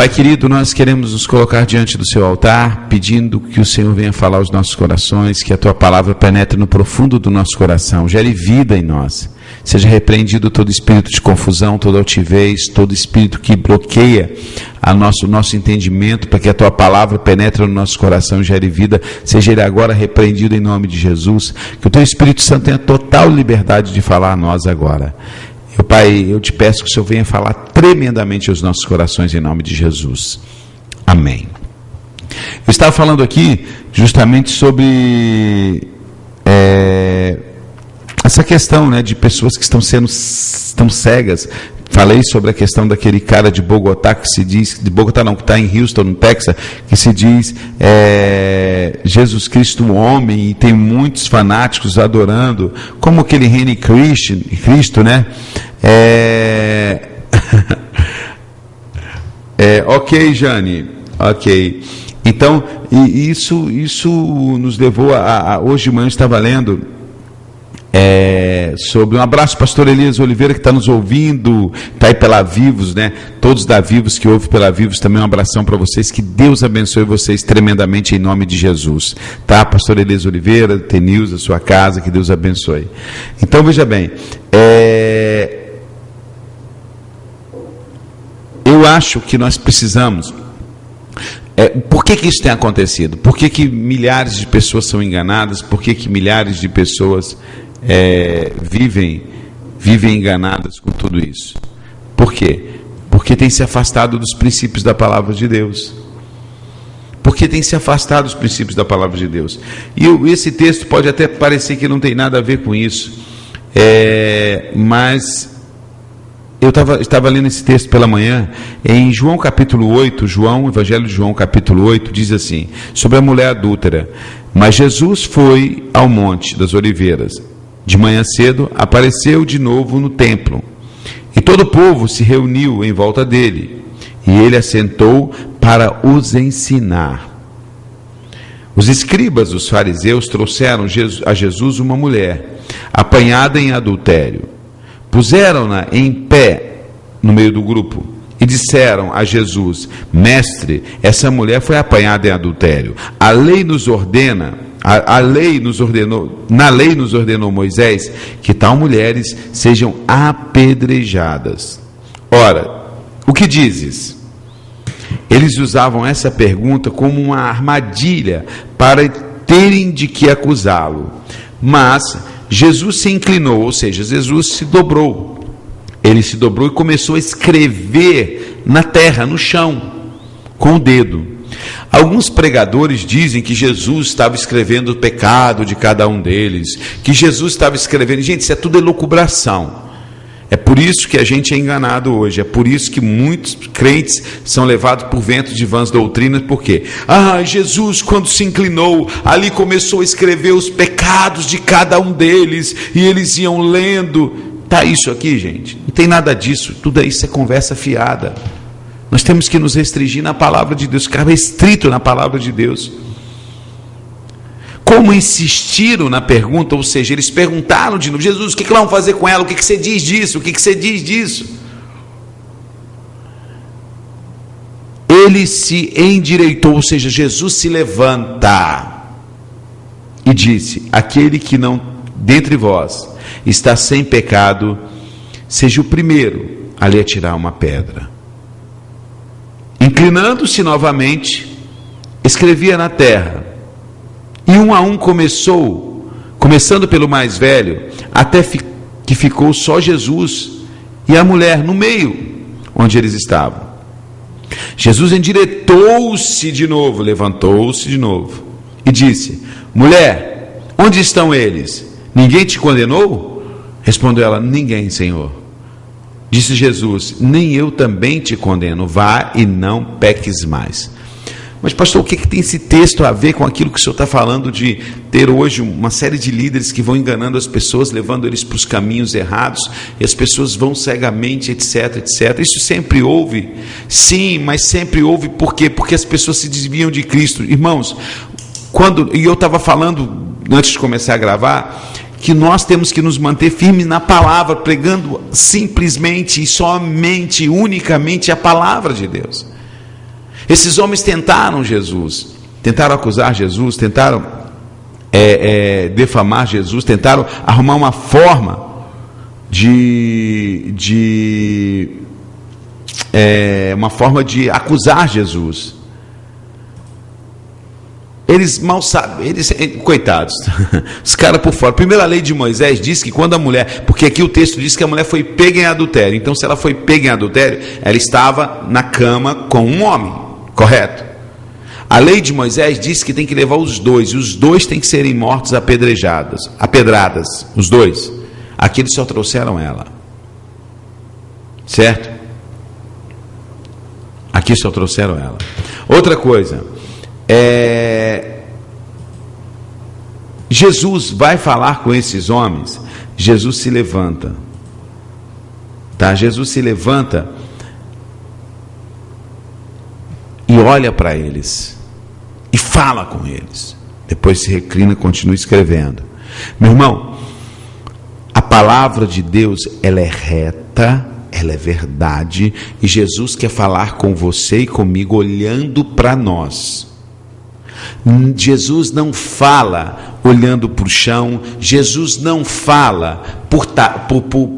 Pai querido, nós queremos nos colocar diante do seu altar, pedindo que o Senhor venha falar aos nossos corações, que a tua palavra penetre no profundo do nosso coração, gere vida em nós. Seja repreendido todo espírito de confusão, toda altivez, todo espírito que bloqueia o nosso entendimento, para que a tua palavra penetre no nosso coração e gere vida. Seja ele agora repreendido em nome de Jesus. Que o teu Espírito Santo tenha total liberdade de falar a nós agora. Meu Pai, eu te peço que o Senhor venha falar tremendamente aos nossos corações em nome de Jesus. Amém. Eu estava falando aqui justamente sobre essa questão, né, de pessoas que estão cegas. Falei sobre a questão daquele cara de Bogotá, que se diz, de Bogotá não, que está em Houston, no Texas, que se diz Jesus Cristo homem, e tem muitos fanáticos adorando, como aquele Henry Cristo, né? Ok, Jane, ok. Então, isso nos levou a hoje de manhã eu estava lendo sobre um abraço, pastor Elias Oliveira, que está nos ouvindo, está aí pela Vivos, né? Todos da Vivos que ouvem pela Vivos, também um abração para vocês, que Deus abençoe vocês tremendamente em nome de Jesus, tá? Pastor Elias Oliveira, Tenils, a sua casa, que Deus abençoe. Então veja bem, eu acho que nós precisamos. Por que isso tem acontecido? Por que milhares de pessoas são enganadas? Por que milhares de pessoas vivem enganadas com tudo isso? Por quê? Porque tem se afastado dos princípios da palavra de Deus. Porque tem se afastado dos princípios da palavra de Deus. E esse texto pode até parecer que não tem nada a ver com isso, mas eu estava lendo esse texto pela manhã, em João capítulo 8, Evangelho de João capítulo 8, diz assim, sobre a mulher adúltera: mas Jesus foi ao Monte das Oliveiras. De manhã cedo, apareceu de novo no templo, e todo o povo se reuniu em volta dele, e ele assentou para os ensinar. Os escribas, os fariseus, trouxeram a Jesus uma mulher, apanhada em adultério. Puseram-na em pé no meio do grupo e disseram a Jesus: mestre, essa mulher foi apanhada em adultério. Na lei nos ordenou Moisés que tal mulheres sejam apedrejadas. Ora, o que dizes? Eles usavam essa pergunta como uma armadilha para terem de que acusá-lo. Mas Jesus se inclinou, ou seja, Jesus se dobrou. Ele se dobrou e começou a escrever na terra, no chão, com o dedo. Alguns pregadores dizem que Jesus estava escrevendo o pecado de cada um deles, que Jesus estava escrevendo. Gente, isso é tudo elucubração. É por isso que a gente é enganado hoje, é por isso que muitos crentes são levados por ventos de vãs doutrinas. Por quê? Jesus, quando se inclinou, ali começou a escrever os pecados de cada um deles, e eles iam lendo. Tá isso aqui, gente? Não tem nada disso, tudo isso é conversa fiada. Nós temos que nos restringir na palavra de Deus, ficar restrito na palavra de Deus. Como insistiram na pergunta, ou seja, eles perguntaram de novo: Jesus, o que vão fazer com ela? O que você diz disso? O que você diz disso? Ele se endireitou, ou seja, Jesus se levanta e disse: aquele que não, dentre vós, está sem pecado, seja o primeiro a lhe atirar uma pedra. Inclinando-se novamente, escrevia na terra. E um a um começando pelo mais velho, até que ficou só Jesus e a mulher no meio, onde eles estavam. Jesus endireitou-se de novo, levantou-se de novo e disse: mulher, onde estão eles? Ninguém te condenou? Respondeu ela: ninguém, Senhor. Disse Jesus: nem eu também te condeno, vá e não peques mais. Mas pastor, o que tem esse texto a ver com aquilo que o senhor está falando de ter hoje uma série de líderes que vão enganando as pessoas, levando eles para os caminhos errados, e as pessoas vão cegamente, etc, etc. Isso sempre houve? Sim, mas sempre houve. Por quê? Porque as pessoas se desviam de Cristo. Irmãos, e eu estava falando antes de começar a gravar, que nós temos que nos manter firmes na palavra, pregando simplesmente e somente, unicamente a palavra de Deus. Esses homens tentaram Jesus, tentaram acusar Jesus, tentaram defamar Jesus, tentaram arrumar uma forma de acusar Jesus. Eles mal sabem, coitados, os caras por fora. Primeiro, a lei de Moisés diz que quando a mulher, porque aqui o texto diz que a mulher foi pega em adultério, então se ela foi pega em adultério, ela estava na cama com um homem, correto? A lei de Moisés diz que tem que levar os dois, e os dois têm que serem mortos apedradas, os dois. Aqui eles só trouxeram ela, certo? Aqui só trouxeram ela. Outra coisa, Jesus vai falar com esses homens. Jesus se levanta, tá? Jesus se levanta e olha para eles e fala com eles. Depois se reclina e continua escrevendo. Meu irmão, a palavra de Deus, ela é reta, ela é verdade, e Jesus quer falar com você e comigo olhando para nós. Jesus não fala olhando para o chão, Jesus não fala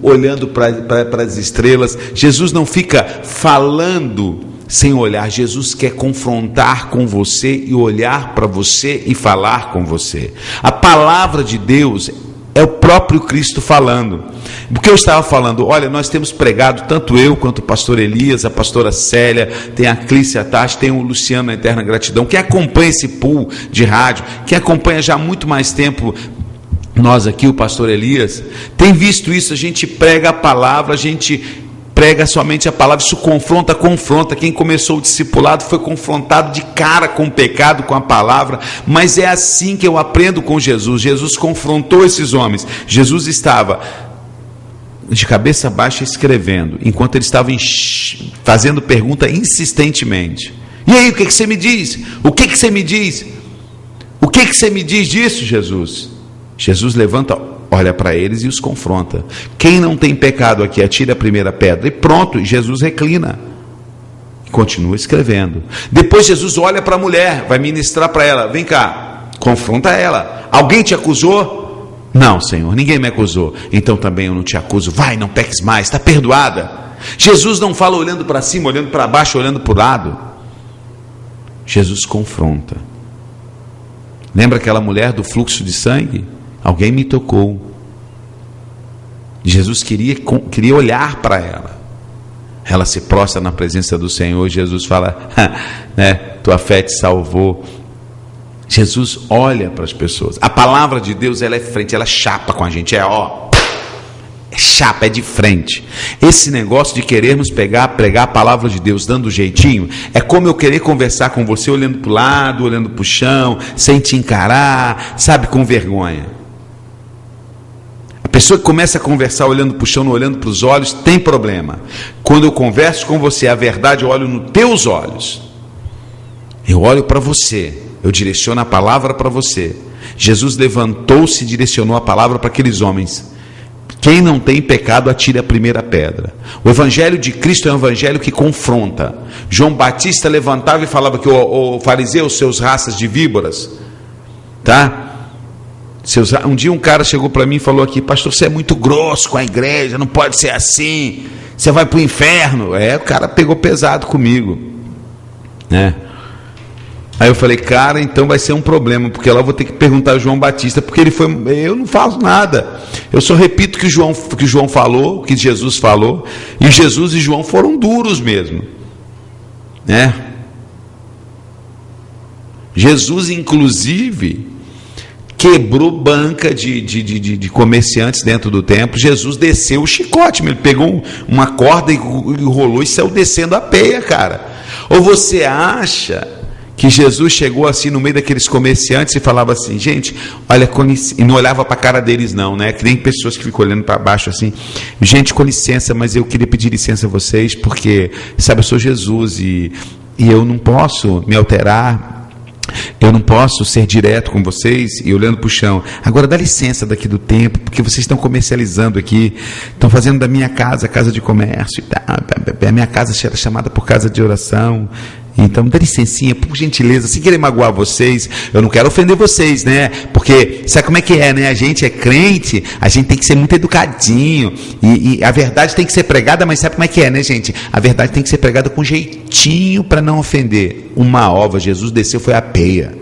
olhando para as estrelas, Jesus não fica falando sem olhar. Jesus quer confrontar com você e olhar para você e falar com você. A palavra de Deus é o próprio Cristo falando. Porque eu estava falando, olha, nós temos pregado, tanto eu quanto o pastor Elias, a pastora Célia, tem a Clícia Tati, tem o Luciano na Eterna Gratidão. Quem acompanha esse pool de rádio, quem acompanha já há muito mais tempo nós aqui, o pastor Elias, tem visto isso. A gente prega a palavra, a gente prega somente a palavra, isso confronta. Quem começou o discipulado foi confrontado de cara com o pecado, com a palavra, mas é assim que eu aprendo com Jesus. Jesus confrontou esses homens. Jesus estava de cabeça baixa escrevendo, enquanto ele estava fazendo pergunta insistentemente. E aí, o que você me diz? O que você me diz? O que você me diz disso, Jesus? Jesus levanta, olha para eles e os confronta. Quem não tem pecado aqui, atire a primeira pedra. E pronto, Jesus reclina e continua escrevendo. Depois Jesus olha para a mulher, vai ministrar para ela. Vem cá, confronta ela. Alguém te acusou? Não, Senhor, ninguém me acusou. Então também eu não te acuso. Vai, não peques mais, está perdoada. Jesus não fala olhando para cima, olhando para baixo, olhando para o lado. Jesus confronta. Lembra aquela mulher do fluxo de sangue? Alguém me tocou. Jesus queria olhar para ela. Ela se prostra na presença do Senhor. Jesus fala, né, tua fé te salvou. Jesus olha para as pessoas. A palavra de Deus, ela é frente, ela chapa com a gente. É chapa, é de frente. Esse negócio de querermos pregar a palavra de Deus dando jeitinho, é como eu querer conversar com você olhando para o lado, olhando para o chão, sem te encarar, sabe, com vergonha. A pessoa que começa a conversar olhando para o chão, não olhando para os olhos, tem problema. Quando eu converso com você, a verdade, eu olho nos teus olhos. Eu olho para você, eu direciono a palavra para você. Jesus levantou-se e direcionou a palavra para aqueles homens. Quem não tem pecado, atire a primeira pedra. O evangelho de Cristo é um evangelho que confronta. João Batista levantava e falava que o fariseu, seus raças de víboras, tá? Um dia um cara chegou para mim e falou aqui, pastor, você é muito grosso com a igreja, não pode ser assim, você vai para o inferno. O cara pegou pesado comigo, né? Aí eu falei, cara, então vai ser um problema, porque lá eu vou ter que perguntar ao João Batista, porque eu não faço nada, eu só repito o que João falou, o que Jesus falou, e Jesus e João foram duros mesmo, né? Jesus, inclusive, quebrou banca de comerciantes dentro do templo. Jesus desceu o chicote, ele pegou uma corda e enrolou e saiu descendo a peia, cara. Ou você acha que Jesus chegou assim no meio daqueles comerciantes e falava assim, gente, olha, e não olhava para a cara deles não, né? Que nem pessoas que ficam olhando para baixo assim, gente, com licença, mas eu queria pedir licença a vocês, porque, sabe, eu sou Jesus e eu não posso me alterar, eu não posso ser direto com vocês e olhando para o chão. Agora dá licença daqui do tempo, porque vocês estão comercializando aqui, estão fazendo da minha casa de comércio e tal. A minha casa era chamada por casa de oração. Então, dá licencinha, por gentileza, sem querer magoar vocês, eu não quero ofender vocês, né? Porque, sabe como é que é, né? A gente é crente, a gente tem que ser muito educadinho, e a verdade tem que ser pregada, mas sabe como é que é, né, gente? A verdade tem que ser pregada com jeitinho para não ofender. Uma ova, Jesus desceu, foi a peia.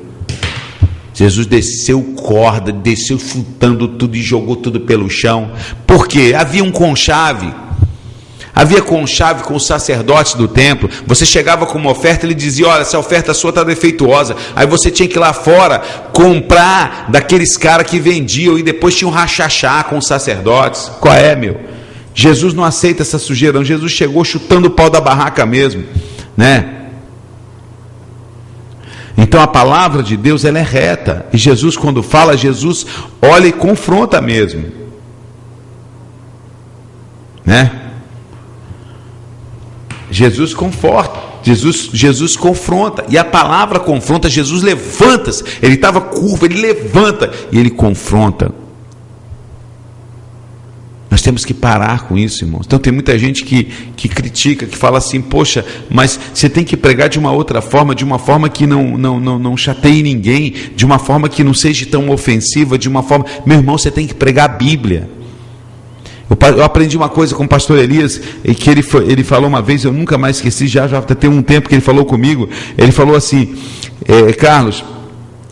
Jesus desceu corda, desceu chutando tudo e jogou tudo pelo chão. Por quê? Havia um conchave. Havia conchave com os sacerdotes do templo. Você chegava com uma oferta, ele dizia: olha, essa oferta sua está defeituosa. Aí você tinha que ir lá fora comprar daqueles caras que vendiam, e depois tinha um rachachá com os sacerdotes. Qual é, meu? Jesus não aceita essa sujeira, não. Jesus chegou chutando o pau da barraca mesmo, né? Então a palavra de Deus, ela é reta, e Jesus, quando fala, Jesus olha e confronta mesmo, né? Jesus conforta, Jesus confronta, e a palavra confronta. Jesus levanta-se, ele estava curvo, ele levanta e ele confronta. Nós temos que parar com isso, irmãos. Então tem muita gente que critica, que fala assim: poxa, mas você tem que pregar de uma outra forma, de uma forma que não chateie ninguém, de uma forma que não seja tão ofensiva, de uma forma... Meu irmão, você tem que pregar a Bíblia. Eu aprendi uma coisa com o pastor Elias, que ele falou uma vez, eu nunca mais esqueci, já tem um tempo que ele falou comigo. Ele falou assim: Carlos,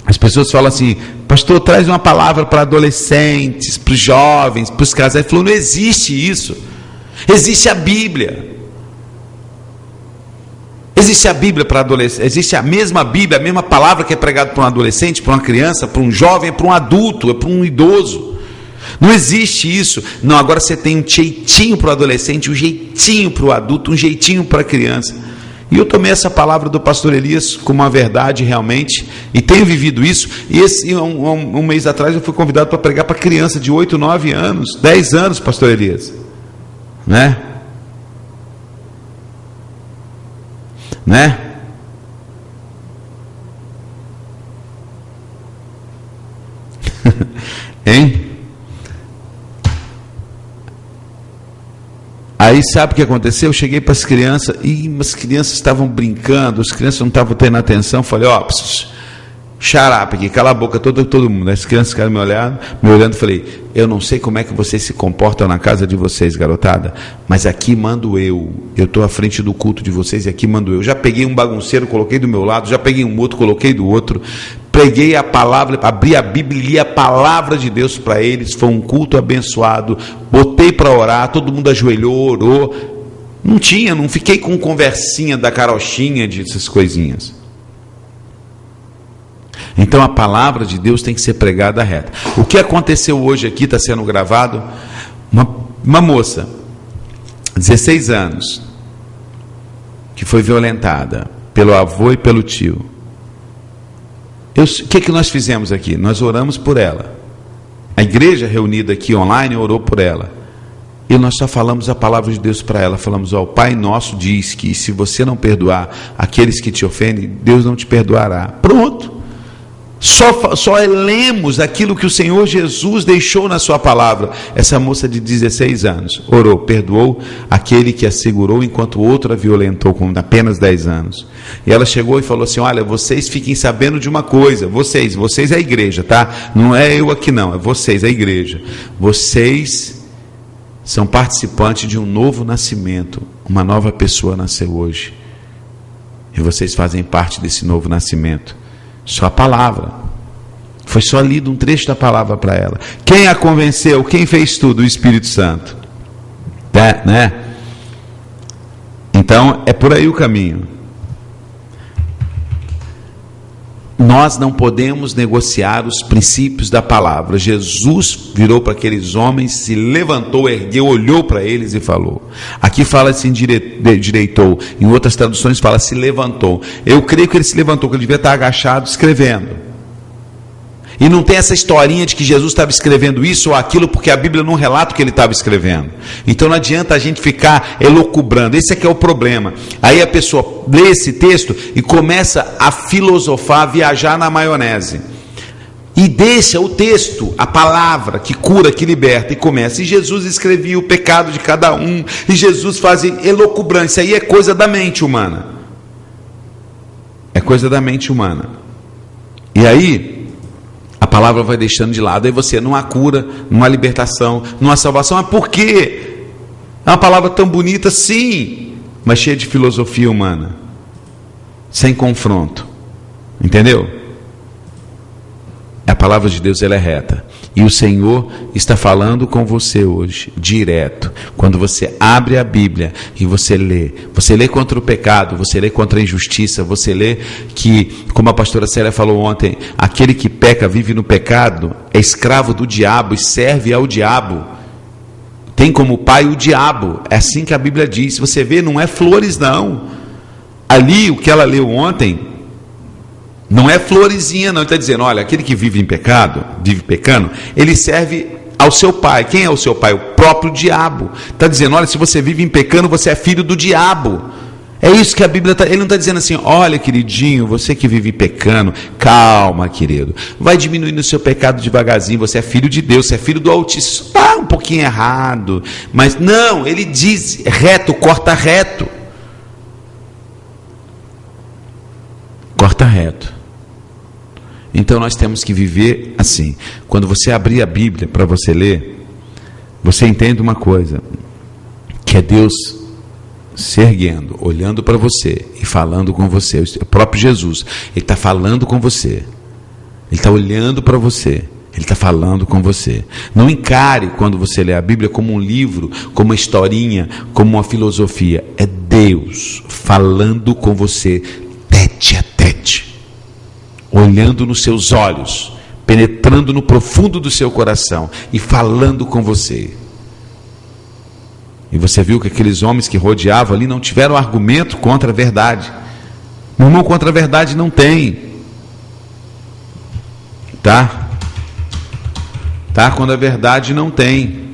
as pessoas falam assim: pastor, traz uma palavra para adolescentes, para os jovens, para os casais. Ele falou: não existe isso, existe a Bíblia. Existe a Bíblia para adolescente, existe a mesma Bíblia, a mesma palavra que é pregada para um adolescente, para uma criança, para um jovem, para um adulto, é para um idoso. Não existe isso. Não, agora você tem um jeitinho para o adolescente, um jeitinho para o adulto, um jeitinho para a criança. E eu tomei essa palavra do pastor Elias como uma verdade realmente, e tenho vivido isso. E um mês atrás eu fui convidado para pregar para criança de 8, 9 anos, 10 anos, pastor Elias, né? Hein? Aí sabe o que aconteceu? Eu cheguei para as crianças, e as crianças estavam brincando, as crianças não estavam tendo atenção. Falei: ó, xarape aqui, cala a boca, todo mundo. As crianças ficaram me olhando, falei: eu não sei como é que vocês se comportam na casa de vocês, garotada, mas aqui mando eu estou à frente do culto de vocês, e aqui mando eu. Já peguei um bagunceiro, coloquei do meu lado, já peguei um outro, coloquei do outro, preguei a palavra, abri a Bíblia, li a palavra de Deus para eles. Foi um culto abençoado, botei para orar, todo mundo ajoelhou, orou. Não fiquei com conversinha da carochinha, dessas coisinhas. Então a palavra de Deus tem que ser pregada reta. O que aconteceu hoje aqui, está sendo gravado, uma moça, 16 anos, que foi violentada pelo avô e pelo tio. O que nós fizemos aqui? Nós oramos por ela. A igreja reunida aqui online orou por ela. E nós só falamos a palavra de Deus para ela. Falamos: ó, o Pai Nosso diz que se você não perdoar aqueles que te ofendem, Deus não te perdoará. Pronto. Só lemos aquilo que o Senhor Jesus deixou na sua palavra. Essa moça de 16 anos orou, perdoou aquele que a segurou enquanto o outro a violentou com apenas 10 anos. E ela chegou e falou assim: olha, vocês fiquem sabendo de uma coisa, vocês é a igreja, tá? Não é eu aqui não, é vocês, a igreja. Vocês são participantes de um novo nascimento. Uma nova pessoa nasceu hoje, e vocês fazem parte desse novo nascimento. Só a palavra. Foi só lido um trecho da palavra para ela. Quem a convenceu? Quem fez tudo? O Espírito Santo. Né? Então, é por aí o caminho. Nós não podemos negociar os princípios da palavra. Jesus virou para aqueles homens, se levantou, ergueu, olhou para eles e falou. Aqui fala assim, direitou. Em outras traduções fala se levantou. Eu creio que ele se levantou, que ele devia estar agachado escrevendo. E não tem essa historinha de que Jesus estava escrevendo isso ou aquilo, porque a Bíblia não relata o que ele estava escrevendo. Então não adianta a gente ficar elucubrando. Esse é que é o problema. Aí a pessoa lê esse texto e começa a filosofar, a viajar na maionese. E deixa o texto, a palavra que cura, que liberta, e começa. E Jesus escrevia o pecado de cada um, e Jesus fazia elucubrância. Isso aí é coisa da mente humana. É coisa da mente humana. E aí, a palavra vai deixando de lado. Aí você não há cura, não há libertação, não há salvação. Mas por quê? É uma palavra tão bonita, sim, mas cheia de filosofia humana, sem confronto. Entendeu? A palavra de Deus, ela é reta. E o Senhor está falando com você hoje, direto. Quando você abre a Bíblia e você lê contra o pecado, você lê contra a injustiça, você lê que, como a pastora Célia falou ontem, aquele que peca, vive no pecado, é escravo do diabo e serve ao diabo. Tem como pai o diabo. É assim que a Bíblia diz. Você vê, não é flores não. Ali, o que ela leu ontem, não é florezinha não. Ele está dizendo, olha, aquele que vive em pecado, vive pecando, ele serve ao seu pai. Quem é o seu pai? O próprio diabo. Está dizendo, olha, se você vive em pecando, você é filho do diabo. É isso que a Bíblia está... Ele não está dizendo assim, olha, queridinho, você que vive pecando, calma, querido, vai diminuindo o seu pecado devagarzinho, você é filho de Deus, você é filho do Altíssimo. Está um pouquinho errado, mas não, ele diz reto, corta reto. Corta reto. Então nós temos que viver assim. Quando você abrir a Bíblia para você ler, você entende uma coisa, que é Deus se erguendo, olhando para você e falando com você. O próprio Jesus, Ele está falando com você, Ele está olhando para você, Ele está falando com você. Não encare quando você lê a Bíblia como um livro, como uma historinha, como uma filosofia. É Deus falando com você, tete a tete, olhando nos seus olhos, penetrando no profundo do seu coração e falando com você. E você viu que aqueles homens que rodeavam ali não tiveram argumento contra a verdade. Meu irmão, contra a verdade não tem. Tá? Quando a verdade não tem.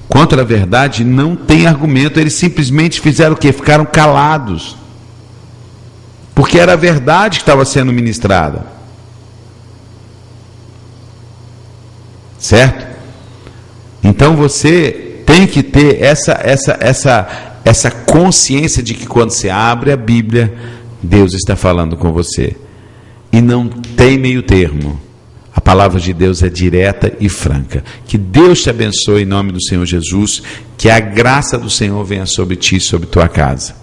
Contra a verdade não tem argumento. Eles simplesmente fizeram o quê? Ficaram calados. Porque era a verdade que estava sendo ministrada. Certo? Então você tem que ter essa consciência de que quando você abre a Bíblia, Deus está falando com você. E não tem meio termo. A palavra de Deus é direta e franca. Que Deus te abençoe em nome do Senhor Jesus. Que a graça do Senhor venha sobre ti e sobre tua casa.